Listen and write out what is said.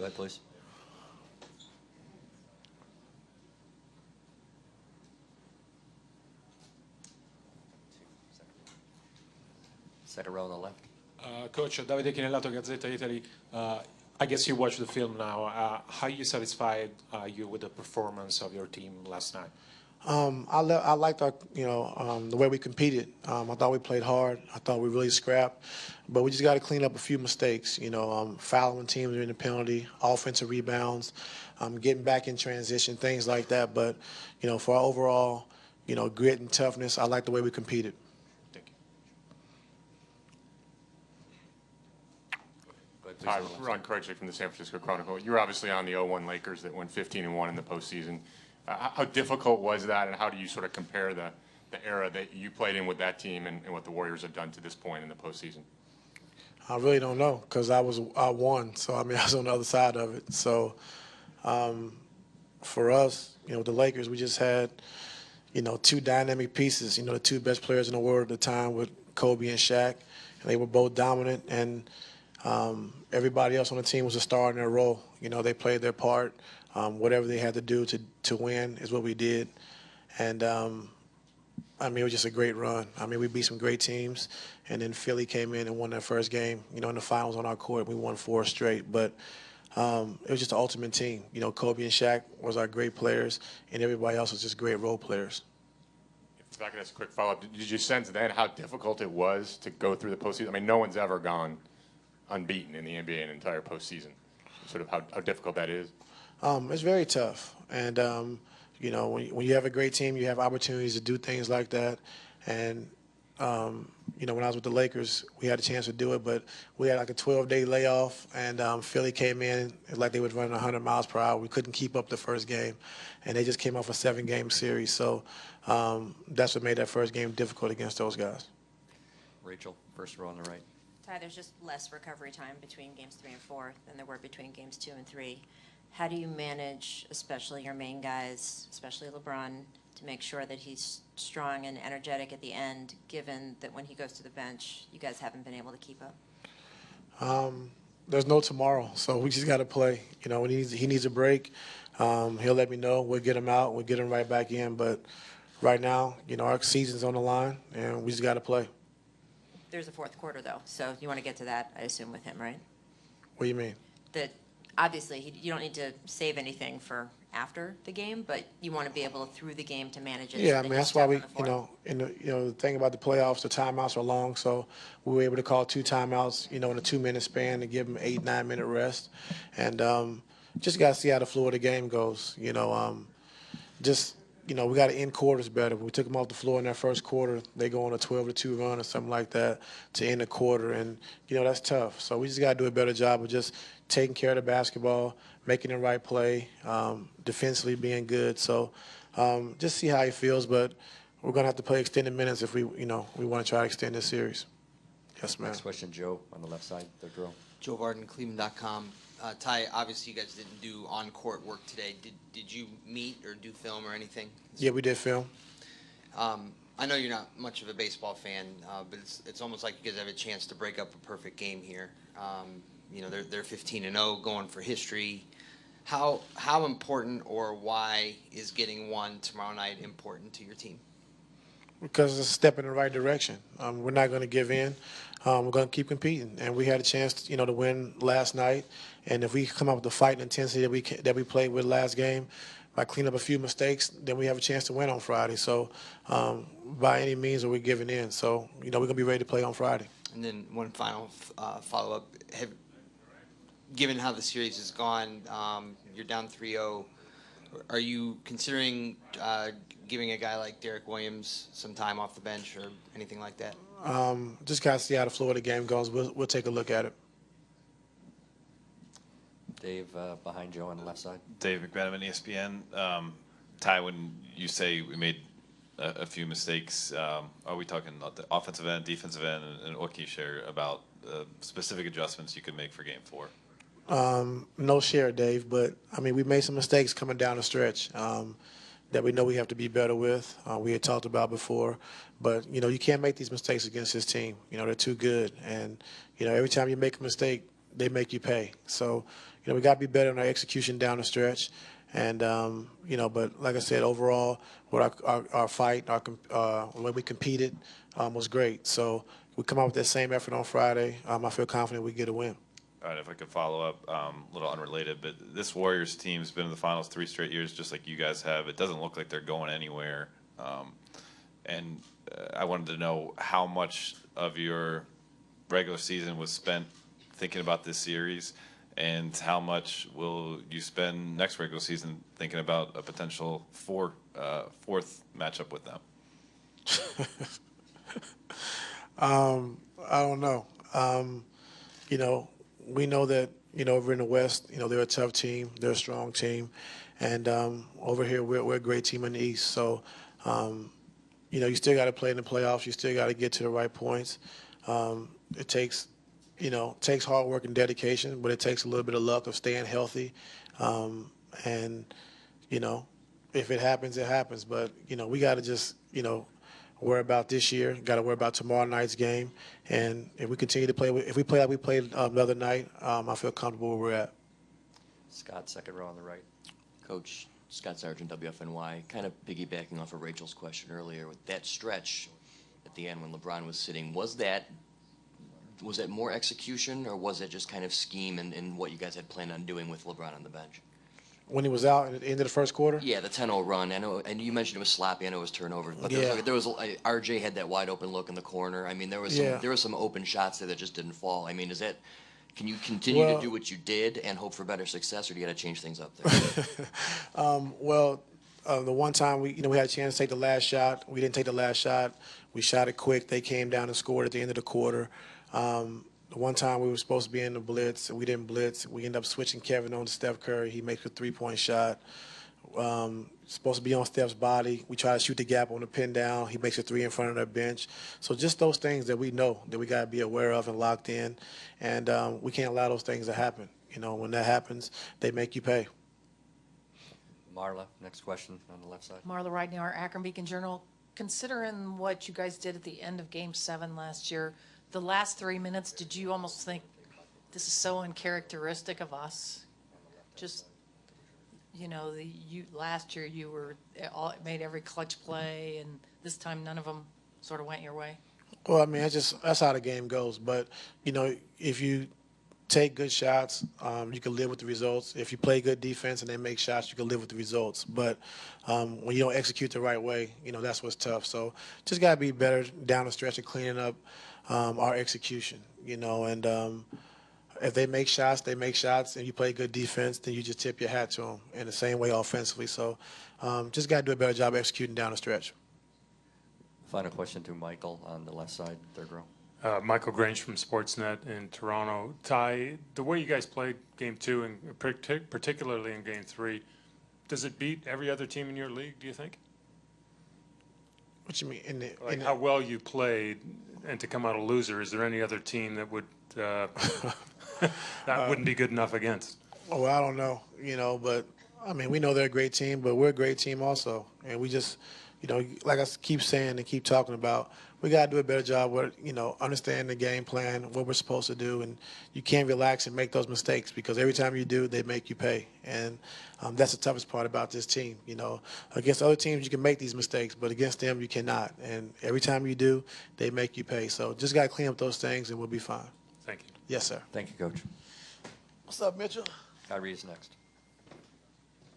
Go ahead, please. Second row on the left. Coach, Davide Chinellato, Gazzetta Italy. I guess you watched the film now. How you satisfied you with the performance of your team last night? I liked our, the way we competed. I thought we played hard. I thought we really scrapped, but we just got to clean up a few mistakes. Fouling teams during the penalty, offensive rebounds, getting back in transition, things like that. But for our overall, grit and toughness, I like the way we competed. Thank you. Hi, Ron Krejcik from the San Francisco Chronicle. You're obviously on the 0-1 Lakers that went 15-1 in the postseason. How difficult was that, and how do you sort of compare the era that you played in with that team and what the Warriors have done to this point in the postseason? I really don't know because I won, so I was on the other side of it. So for us, with the Lakers, we just had, two dynamic pieces. The two best players in the world at the time with Kobe and Shaq, and they were both dominant. And everybody else on the team was a star in their role. They played their part. Whatever they had to do to win is what we did. And, it was just a great run. We beat some great teams, and then Philly came in and won their first game, in the finals on our court. We won 4 straight. But it was just the ultimate team. Kobe and Shaq was our great players, and everybody else was just great role players. If I could ask a quick follow-up, did you sense then how difficult it was to go through the postseason? No one's ever gone unbeaten in the NBA in an entire postseason. Sort of how difficult that is. It's very tough, and when you have a great team, you have opportunities to do things like that. And when I was with the Lakers, we had a chance to do it, but we had like a 12-day layoff, and Philly came in like they was running 100 miles per hour. We couldn't keep up the first game, and they just came off a 7-game series. So that's what made that first game difficult against those guys. Rachel, first row on the right. Ty, there's just less recovery time between games 3 and 4 than there were between games 2 and 3. How do you manage, especially your main guys, especially LeBron, to make sure that he's strong and energetic at the end, given that when he goes to the bench, you guys haven't been able to keep up? There's no tomorrow, so we just got to play. When he needs a break, he'll let me know. We'll get him out. We'll get him right back in. But right now, our season's on the line, and we just got to play. There's a fourth quarter, though, so you want to get to that, I assume, with him, right? What do you mean? That obviously you don't need to save anything for after the game, but you want to be able through the game to manage it. Yeah, so that's why we, the thing about the playoffs, the timeouts are long, so we were able to call 2 timeouts, in a 2-minute span to give them 8-9 minute rest, and just got to see how the flow of the game goes. We got to end quarters better. We took them off the floor in that first quarter. They go on a 12-2 run or something like that to end the quarter, and that's tough. So we just got to do a better job of just taking care of the basketball, making the right play, defensively being good. So just see how he feels, but we're going to have to play extended minutes if we want to try to extend this series. Yes, ma'am. Next question, Joe, on the left side, third row. Joe Varden, Cleveland.com. Ty, obviously you guys didn't do on-court work today. Did you meet or do film or anything? Yeah, we did film. I know you're not much of a baseball fan, but it's almost like you guys have a chance to break up a perfect game here. They're 15-0, going for history. How important or why is getting one tomorrow night important to your team? Because it's a step in the right direction. We're not going to give in. We're going to keep competing, and we had a chance, to win last night. And if we come up with the fight and intensity that we played with last game, by cleaning up a few mistakes, then we have a chance to win on Friday. So, by any means, are we giving in? So, we're going to be ready to play on Friday. And then one final follow-up. Given how the series has gone, you're down 3-0. Are you considering giving a guy like Derek Williams some time off the bench or anything like that? Just got to see how the flow of the game goes. We'll take a look at it. Dave, behind Joe on the left side. Dave McMenamin, ESPN. Ty, when you say we made a few mistakes, are we talking about the offensive end, defensive end, and what can you share about specific adjustments you could make for Game 4? No share, Dave, but, we made some mistakes coming down the stretch that we know we have to be better with. We had talked about before, but, you can't make these mistakes against this team. They're too good, and, every time you make a mistake, they make you pay. So, we got to be better in our execution down the stretch. And, but like I said, overall, what our fight, the way we competed was great. So we come out with that same effort on Friday. I feel confident we get a win. All right, if I could follow up, a little unrelated, but this Warriors team's been in the finals 3 straight years, just like you guys have. It doesn't look like they're going anywhere. I wanted to know how much of your regular season was spent thinking about this series, and how much will you spend next regular season thinking about a potential fourth matchup with them? I don't know. We know that, over in the West, they're a tough team. They're a strong team. And over here, we're a great team in the East. So, you still got to play in the playoffs. You still got to get to the right points. It takes hard work and dedication, but it takes a little bit of luck of staying healthy. If it happens, it happens. But, we got to just, worry about this year. Got to worry about tomorrow night's game. And if we continue to play, if we play like we played the other night, I feel comfortable where we're at. Scott, second row on the right. Coach Scott Sargent, WFNY, kind of piggybacking off of Rachel's question earlier, with that stretch at the end when LeBron was sitting, was that more execution, or was it just kind of scheme and what you guys had planned on doing with LeBron on the bench? When he was out at the end of the first quarter? Yeah, the 10-0 run. I know, and you mentioned it was sloppy. I know it was turnover, but Yeah. there was RJ had that wide open look in the corner. I mean, there was some open shots there that just didn't fall. I mean, can you continue to do what you did and hope for better success, or do you got to change things up there? The one time we had a chance to take the last shot, we didn't take the last shot. We shot it quick. They came down and scored at the end of the quarter. The one time we were supposed to be in the blitz, we didn't blitz. We ended up switching Kevin on to Steph Curry. He makes a 3-point shot. Supposed to be on Steph's body. We try to shoot the gap on the pin down. He makes a 3 in front of their bench. So just those things that we know that we got to be aware of and locked in. And we can't allow those things to happen. When that happens, they make you pay. Marla, next question on the left side. Marla Ridenour, Akron Beacon Journal. Considering what you guys did at the end of Game 7 last year, the last 3 minutes, did you almost think this is so uncharacteristic of us? Just, last year you made every clutch play, and this time none of them sort of went your way. Well, I mean, that's how the game goes. But if you take good shots, you can live with the results. If you play good defense and they make shots, you can live with the results. But when you don't execute the right way, that's what's tough. So just got to be better down the stretch of cleaning up our execution, and if they make shots, they make shots, and you play good defense, then you just tip your hat to them in the same way offensively. So just got to do a better job executing down the stretch. Final question to Michael on the left side, third row. Michael Grange from Sportsnet in Toronto. Ty, the way you guys played Game 2 and particularly in Game 3, does it beat every other team in your league, do you think? What you mean? How well you played and to come out a loser, is there any other team that would that wouldn't be good enough against? Oh, I don't know, but I mean, we know they're a great team, but we're a great team also. And we just, like I keep saying and keep talking about, we got to do a better job with, understanding the game plan, what we're supposed to do. And you can't relax and make those mistakes, because every time you do, they make you pay. And that's the toughest part about this team. Against other teams, you can make these mistakes, but against them, you cannot. And every time you do, they make you pay. So just got to clean up those things and we'll be fine. Thank you. Yes, sir. Thank you, Coach. What's up, Mitchell? Kyrie is next.